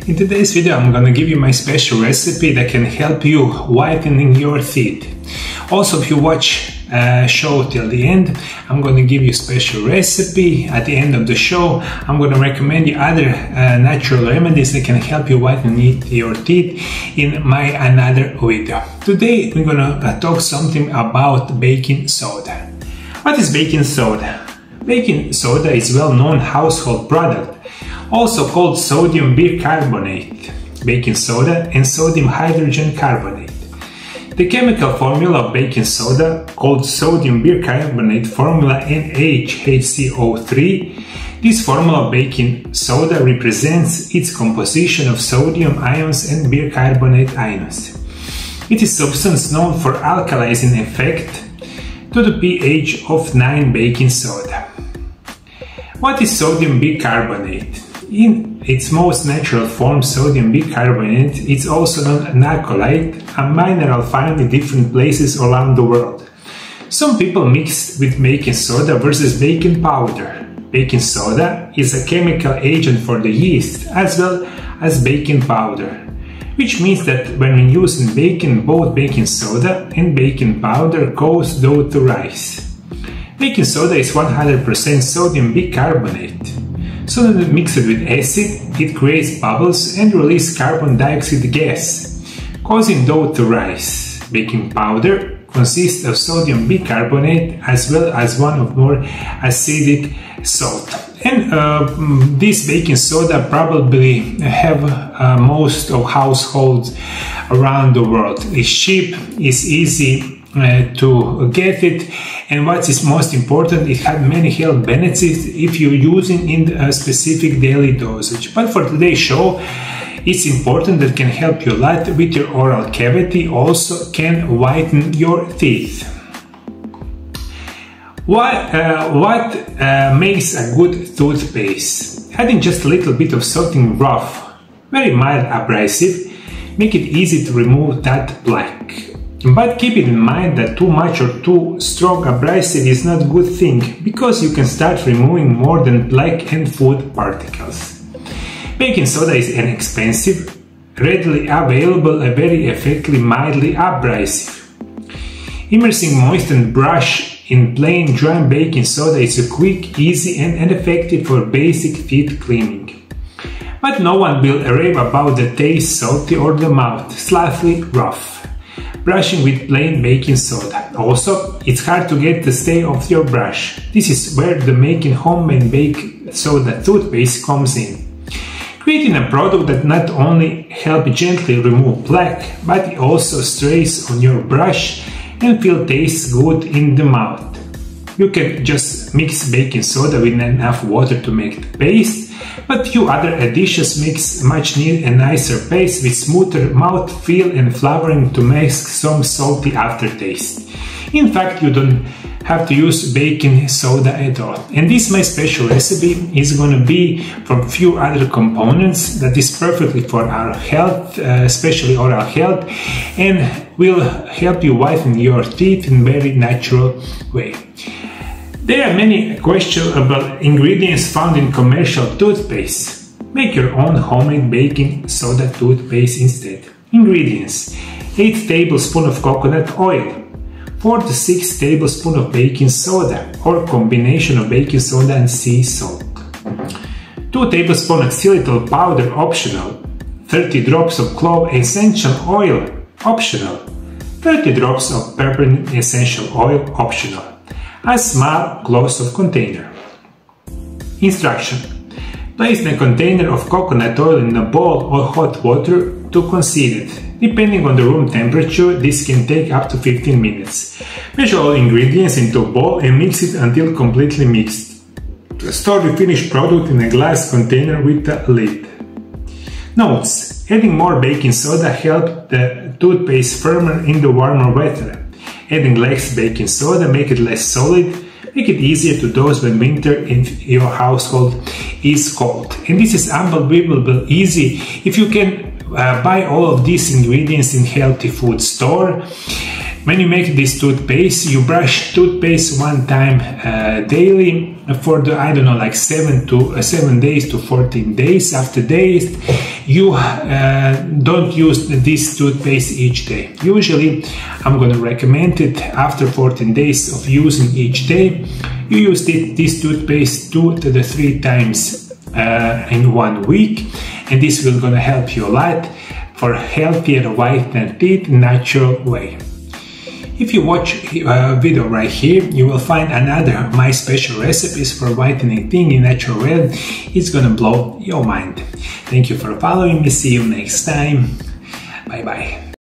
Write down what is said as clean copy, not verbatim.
In today's video I'm gonna give you my special recipe that can help you whitening your teeth. Also, if you watch show till the end, I'm gonna give you a special recipe. At the end of the show, I'm gonna recommend you other natural remedies that can help you whiten your teeth in my another video. Today we're gonna talk something about baking soda. What is baking soda? Baking soda is a well-known household product, also called sodium bicarbonate, baking soda, and sodium hydrogen carbonate. The chemical formula of baking soda, called sodium bicarbonate formula NaHCO3, this formula of baking soda represents its composition of sodium ions and bicarbonate ions. It is a substance known for alkalizing effect to the pH of 9 baking soda. What is sodium bicarbonate? In its most natural form, sodium bicarbonate is also known as alkalite, a mineral found in different places around the world. Some people mix with baking soda versus baking powder. Baking soda is a chemical agent for the yeast as well as baking powder, which means that when using baking, both baking soda and baking powder cause dough to rise. Baking soda is 100% sodium bicarbonate. So that mixed with acid, it creates bubbles and releases carbon dioxide gas, causing dough to rise. Baking powder consists of sodium bicarbonate as well as one of more acidic salt. And this baking soda probably have most of households around the world. It's cheap, it's easy to get it, and what is most important, it has many health benefits if you're using in a specific daily dosage. But for today's show, it's important that can help you a lot with your oral cavity, also can whiten your teeth. What makes a good toothpaste? Adding just a little bit of something rough, very mild abrasive, make it easy to remove that plaque. But keep it in mind that too much or too strong abrasive is not a good thing, because you can start removing more than plaque and food particles. Baking soda is inexpensive, readily available, and very effectively mildly abrasive. Immersing moistened brush in plain dry baking soda is a quick, easy and effective for basic teeth cleaning. But no one will rave about the taste salty or the mouth slightly rough. Brushing with plain baking soda. Also, it's hard to get the stay off your brush. This is where the making homemade baking soda toothpaste comes in. Creating a product that not only helps gently remove plaque, but it also stays on your brush and tastes good in the mouth. You can just mix baking soda with enough water to make the paste, but few other additions makes much neat and nicer paste with smoother mouth feel and flavoring to mask some salty aftertaste. In fact, you don't have to use baking soda at all. And this my special recipe is gonna be from few other components that is perfectly for our health, especially oral health, and will help you whiten your teeth in very natural way. There are many questionable ingredients found in commercial toothpaste. Make your own homemade baking soda toothpaste instead. Ingredients: 8 tablespoons of coconut oil, 4 to 6 tablespoons of baking soda or combination of baking soda and sea salt, 2 tablespoons of xylitol powder optional, 30 drops of clove essential oil optional, 30 drops of peppermint essential oil optional, a small glass of container. Instruction: place the container of coconut oil in a bowl or hot water to conceal it. Depending on the room temperature, this can take up to 15 minutes. Measure all ingredients into a bowl and mix it until completely mixed. Store the finished product in a glass container with a lid. Notes: adding more baking soda helps the toothpaste firmer in the warmer weather. Adding less baking soda make it less solid, make it easier to dose when winter in your household is cold. And this is unbelievable easy if you can buy all of these ingredients in healthy food store. When you make this toothpaste, you brush toothpaste one time daily for the, I don't know, like 7 days to 14 days. After days, you don't use this toothpaste each day. Usually, I'm gonna recommend it after 14 days of using each day. You use this toothpaste 2 to 3 times in 1 week, and this will gonna help you a lot for healthier whitened teeth natural way. If you watch a video right here, you will find another my special recipes for whitening teeth in natural way. It's gonna blow your mind. Thank you for following me. See you next time. Bye bye.